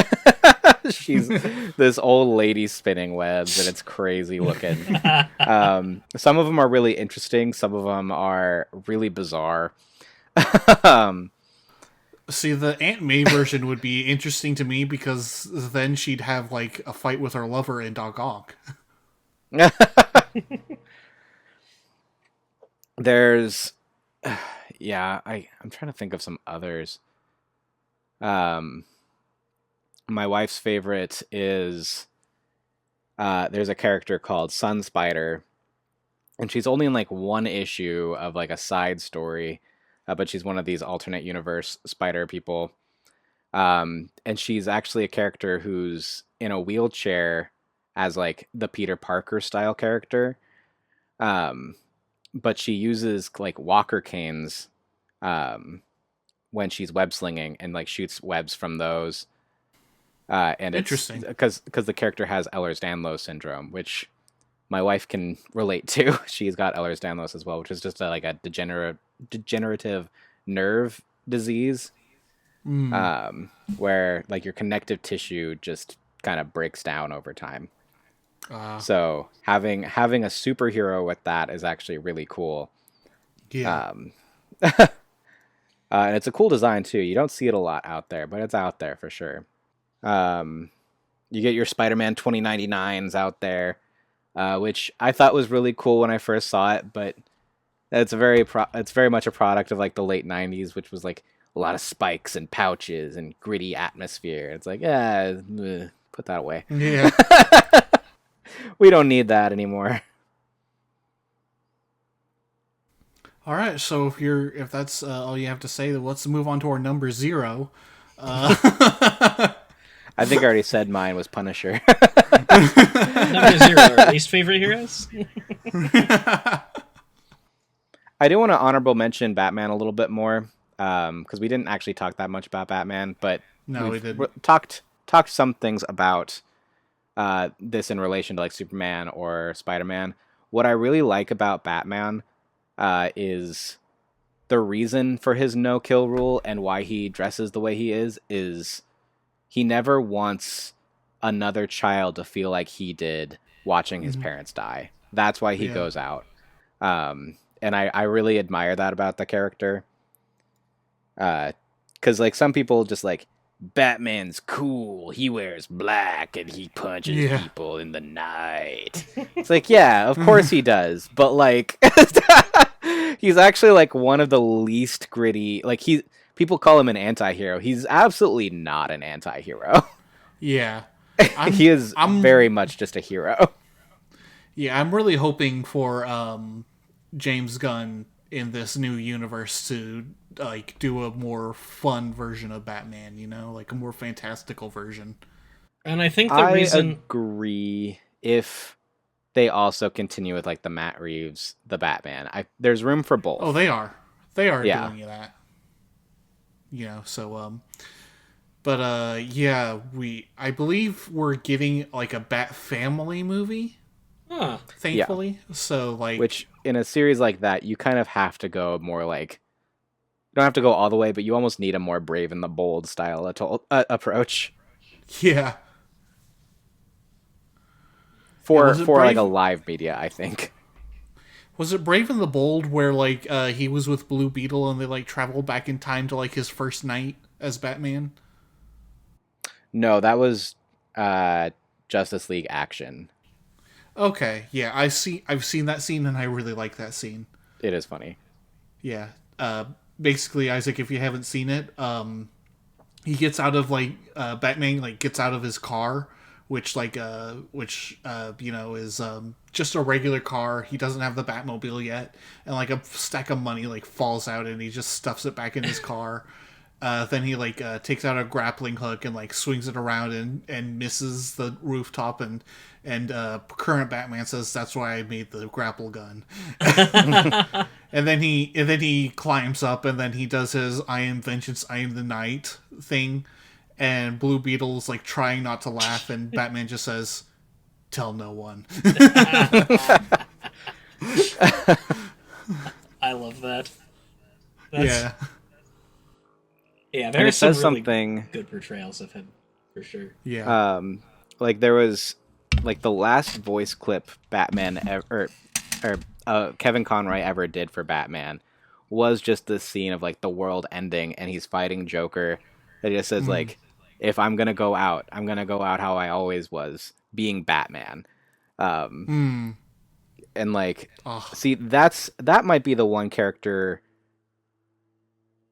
she's this old lady spinning webs and it's crazy looking. Some of them are really interesting. Some of them are really bizarre. See, the Aunt May version would be interesting to me because then she'd have like a fight with her lover in Dog Onk. There's, yeah, I'm trying to think of some others. My wife's favorite is, there's a character called Sun Spider, and she's only in like one issue of like a side story, but she's one of these alternate universe spider people. And she's actually a character who's in a wheelchair as like the Peter Parker style character. But she uses like walker canes when she's web slinging and like shoots webs from those. And Interesting. Because the character has Ehlers-Danlos syndrome, which my wife can relate to. She's got Ehlers-Danlos as well, which is just like a degenerative nerve disease, where like your connective tissue just kind of breaks down over time. So having a superhero with that is actually really cool. Yeah. And it's a cool design too. You don't see it a lot out there, but it's out there for sure. You get your Spider-Man 2099s out there, which I thought was really cool when I first saw it, but it's very much a product of like the late 90s, which was like a lot of spikes and pouches and gritty atmosphere. It's like, put that away. Yeah. We don't need that anymore. All right. So if that's all you have to say, then let's move on to our number 0. I think I already said mine was Punisher. Number 0, our least favorite heroes? I do want to honorable mention Batman a little bit more, because we didn't actually talk that much about Batman, but No, we didn't. talked some things about this in relation to like Superman or Spider-Man. What I really like about Batman is the reason for his no-kill rule and why he dresses the way he is he never wants another child to feel like he did watching his parents die. That's why he goes out. And I really admire that about the character. Because like some people just like, Batman's cool. He wears black and he punches people in the night. It's like, yeah, of course he does. But like, he's actually like one of the least gritty. Like people call him an anti-hero. He's absolutely not an anti-hero. Yeah. He is very much just a hero. Yeah, I'm really hoping for James Gunn in this new universe to like do a more fun version of Batman, like a more fantastical version. And I think the I reason agree if they also continue with like the Matt Reeves, the Batman. There's room for Oh, both. they are. They are Yeah. doing that. So but yeah, I believe we're getting like a Bat Family movie, huh, Yeah. thankfully. So like Which in a series like that, you kind of have to go more like you don't have to go all the way, but you almost need a more brave and the bold style approach yeah. Yeah, for was it like a Brave? live media, I think. Was it Brave and the Bold where like he was with Blue Beetle and they like traveled back in time to like his first night as Batman? No, that was Justice League Action. Okay, yeah, I've seen that scene and I really like that scene. It is funny. Yeah. Basically, Isaac, if you haven't seen it, he gets out of like Batman like gets out of his car, which is just a regular car. He doesn't have the Batmobile yet, and like a stack of money like falls out, and he just stuffs it back in his car. Then he like takes out a grappling hook and like swings it around and misses the rooftop and current Batman says that's why I made the grapple gun. And then he climbs up and then he does his I am vengeance, I am the night thing, and Blue Beetle's like trying not to laugh and Batman just says, "Tell no one." I love that. That's, Yeah. yeah. And There's it some says really something good portrayals of him, for sure. Yeah. like there was like the last voice clip Batman Kevin Conroy ever did for Batman was just this scene of like the world ending and he's fighting Joker. It just says like, if I'm gonna go out, I'm gonna go out how I always was, being Batman. And like, see, that might be the one character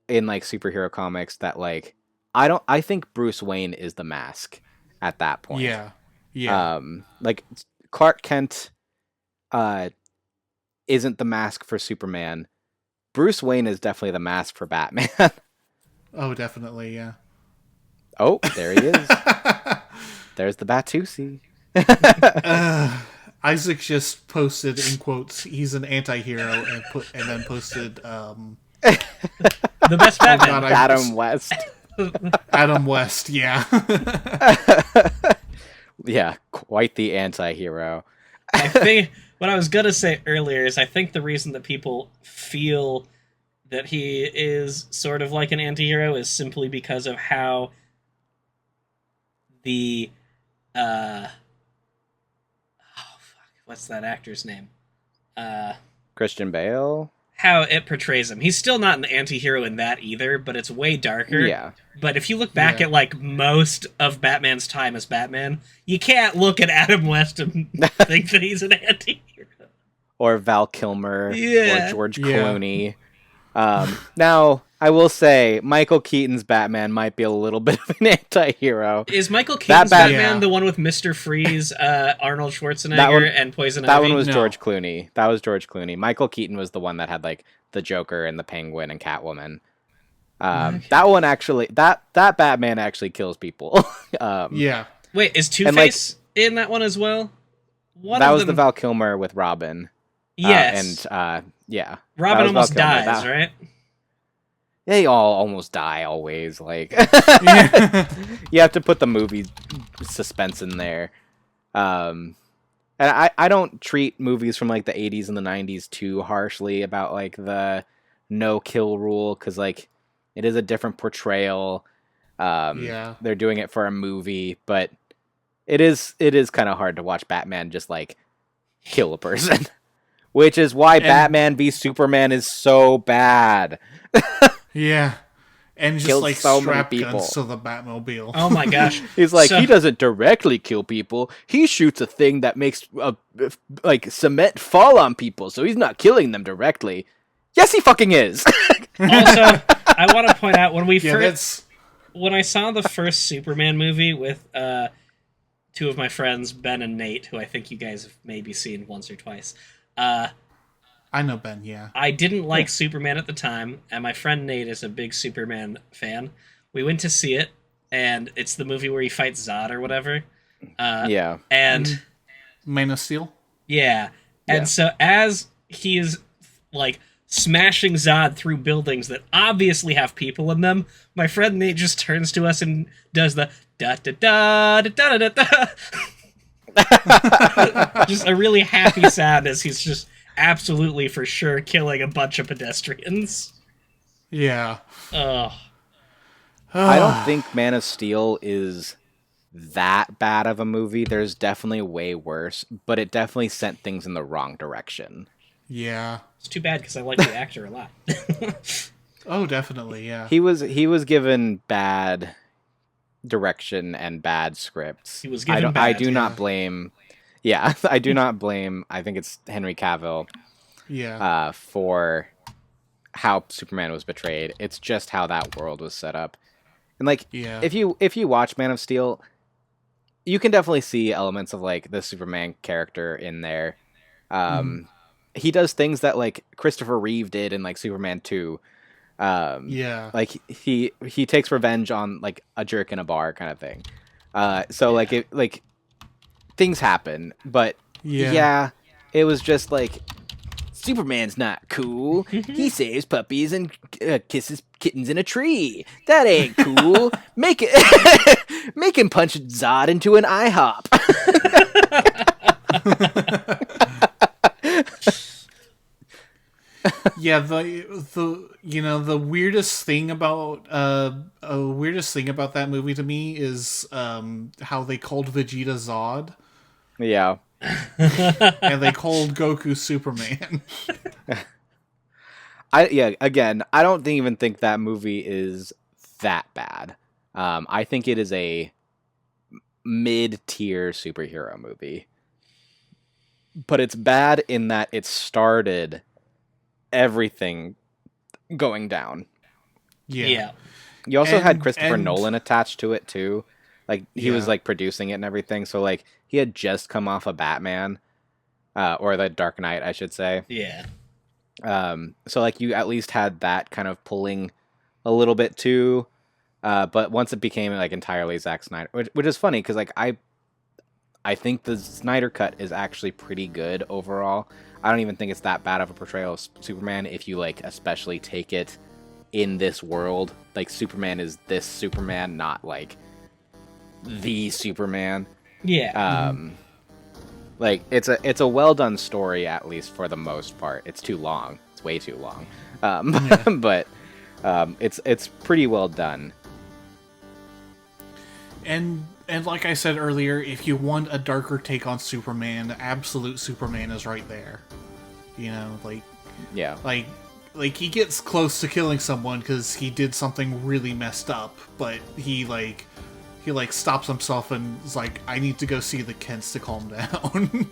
in like superhero comics that like I think Bruce Wayne is the mask at that point. Yeah. Yeah. Like Clark Kent isn't the mask for Superman. Bruce Wayne is definitely the mask for Batman. Oh, definitely, yeah. Oh, there he is. There's the Batusi. Isaac just posted in quotes, "He's an anti-hero," and then posted The best Batman. God, Adam West. Adam West, yeah. Yeah, quite the anti-hero. I think what I was gonna say earlier is I think the reason that people feel that he is sort of like an anti-hero is simply because of how the what's that actor's name? Christian Bale. How it portrays him. He's still not an anti-hero in that either, but it's way darker. Yeah. But if you look back at like most of Batman's time as Batman, you can't look at Adam West and think that he's an anti-hero. Or Val Kilmer. Yeah. Or George Clooney. Now, I will say, Michael Keaton's Batman might be a little bit of an anti-hero. Is Michael Keaton's Bat- Batman Yeah. the one with Mr. Freeze, Arnold Schwarzenegger, and Poison That Ivy? one was No. George Clooney. That was George Clooney. Michael Keaton was the one that had like the Joker and the Penguin and Catwoman. That one actually, that Batman actually kills people. Yeah. Wait, is Two-Face in that one as well? One that of was them... the Val Kilmer with Robin. Yes. Yeah. Robin that was almost Val Kilmer. dies, right? They all almost die always. Like Yeah. you have to put the movie suspense in there. And I don't treat movies from like the 80s and the 90s too harshly about like the no kill rule, because like it is a different portrayal. Yeah. They're doing it for a movie, but it is kind of hard to watch Batman just like kill a person. Which is why Batman v Superman is so bad. Yeah. And just Killed like so many strap people. guns to the Batmobile. Oh my gosh. He's like, So- he doesn't directly kill people. He shoots a thing that makes like cement fall on people, so he's not killing them directly. Yes, he fucking is. Also, I want to point out when we Yeah, first that's when I saw the first Superman movie with two of my friends, Ben and Nate, who I think you guys have maybe seen once or twice. I know Ben, yeah. I didn't like Superman at the time, and my friend Nate is a big Superman fan. We went to see it, and it's the movie where he fights Zod or whatever. Yeah. And Man of Steel? yeah. And Yeah. so as he is like smashing Zod through buildings that obviously have people in them, my friend Nate just turns to us and does the da da da da da da da. Just a really happy sound as he's just absolutely for sure killing a bunch of pedestrians. Yeah. Ugh. I don't think Man of Steel is that bad of a movie. There's definitely way worse, but it definitely sent things in the wrong direction. Yeah. It's too bad because I like the actor a lot. Oh, definitely, yeah. He was given bad direction and bad scripts. He was given I bad, do yeah. not blame. Yeah, I do not blame. I think it's Henry Cavill Yeah. for how Superman was betrayed. It's just how that world was set up. And like, Yeah. if you watch Man of Steel, you can definitely see elements of like the Superman character in there. He does things that like Christopher Reeve did in like Superman 2. Yeah. Like he takes revenge on like a jerk in a bar kind of thing. So like it like things happen, but yeah, it was just like Superman's not cool. He saves puppies and kisses kittens in a tree. That ain't cool. Make him punch Zod into an IHOP. Yeah, the weirdest thing about that movie to me is how they called Vegeta Zod Yeah. and they called Goku Superman. Again, I don't even think that movie is that bad. I think it is a mid-tier superhero movie. But it's bad in that it started everything going down. Yeah. You also had Christopher and- Nolan attached to it too. Like he was Yeah. like producing it and everything. So like he had just come off of Batman, or the Dark Knight, I should say. Yeah. So like you at least had that kind of pulling a little bit too. But once it became like entirely Zack Snyder, which is funny because like I think the Snyder cut is actually pretty good overall. I don't even think it's that bad of a portrayal of Superman if you like especially take it in this world. Like Superman is this Superman, not like the Superman. Yeah. Like it's a well done story, at least for the most part. It's too long. It's way too long. But it's pretty well done. And like I said earlier, if you want a darker take on Superman, absolute Superman is right there. You know, Yeah. like he gets close to killing someone because he did something really messed up, but he stops himself and is like, I need to go see the Kents to calm down.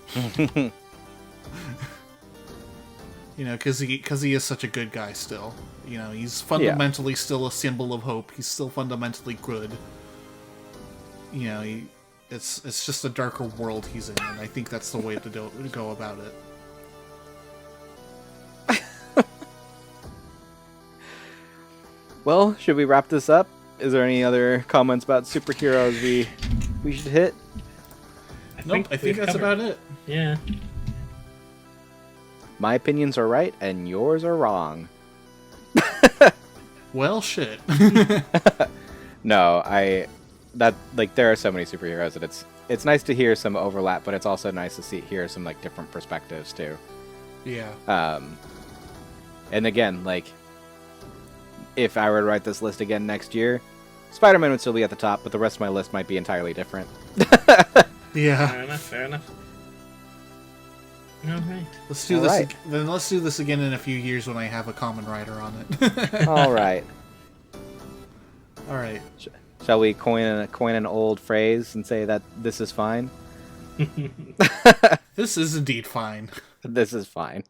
You know, because he is such a good guy still. You know, he's fundamentally still a symbol of hope. He's still fundamentally good. You know, it's just a darker world he's in, and I think that's the way to go about it. Well, should we wrap this up? Is there any other comments about superheroes we should hit? I think we've that's covered- about it. Yeah. My opinions are right and yours are wrong. Well, shit. No, there are so many superheroes that it's nice to hear some overlap, but it's also nice to hear some like different perspectives too. Yeah. And again, like if I were to write this list again next year, Spider-Man would still be at the top, but the rest of my list might be entirely different. Yeah. Fair enough. All right. Let's do All this. right. Then let's do this again in a few years when I have a common writer on it. All right. All right. Shall we coin an old phrase and say that this is fine? This is indeed fine. This is fine.